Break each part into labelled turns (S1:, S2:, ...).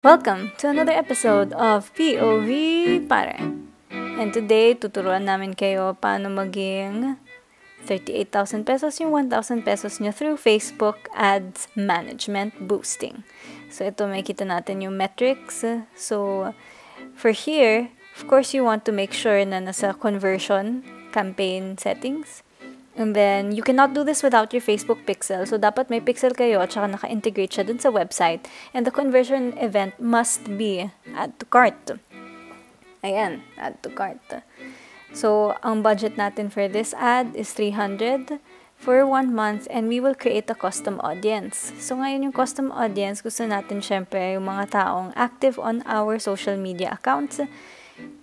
S1: Welcome to another episode of POV Pare. And today, tuturuan namin kayo paano maging 38,000 pesos yung 1,000 pesos nyo through Facebook Ads Management Boosting. So, ito makikita natin yung metrics. So, for here, of course, you want to make sure na nasa conversion campaign settings. And then, you cannot do this without your Facebook pixel. So, dapat may pixel kayo at saka naka-integrate siya dun sa website. And the conversion event must be add to cart. Ayan, add to cart. So, ang budget natin for this ad is 300 for 1 month and we will create a custom audience. So, ngayon yung custom audience, gusto natin syempre yung mga taong active on our social media accounts.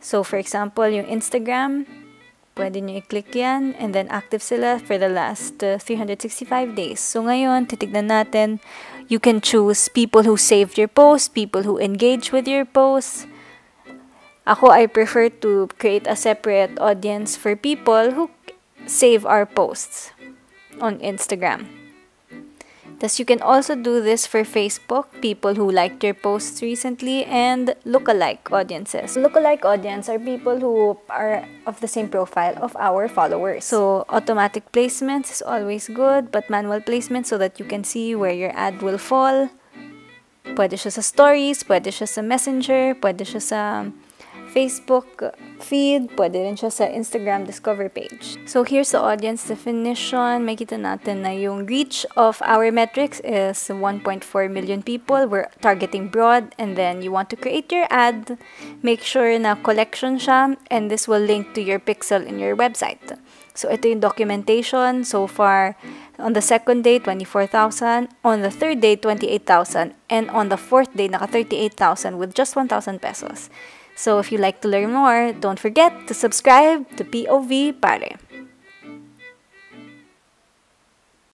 S1: So, for example, yung Instagram, pwede nyo i-click yan, and then active sila for the last 365 days. So, ngayon, titignan natin, you can choose people who saved your post, people who engage with your posts. Ako, I prefer to create a separate audience for people who save our posts on Instagram. Thus, you can also do this for Facebook, people who liked your posts recently, and lookalike audiences. Lookalike audience are people who are of the same profile of our followers. So, automatic placements is always good, but manual placement so that you can see where your ad will fall. Pwede siya sa stories, pwede siya sa Messenger, pwede siya sa Facebook feed, pwede rin siya sa Instagram discover page. So, here's the audience definition. Makita natin na yung reach of our metrics is 1.4 million people. We're targeting broad, and then you want to create your ad. Make sure na collection siya, and this will link to your pixel in your website. So, ito yung documentation. So far, on the second day, 24,000. On the third day, 28,000. And on the fourth day, naka 38,000 with just 1,000 pesos. So, if you like to learn more, don't forget to subscribe to POV Pare.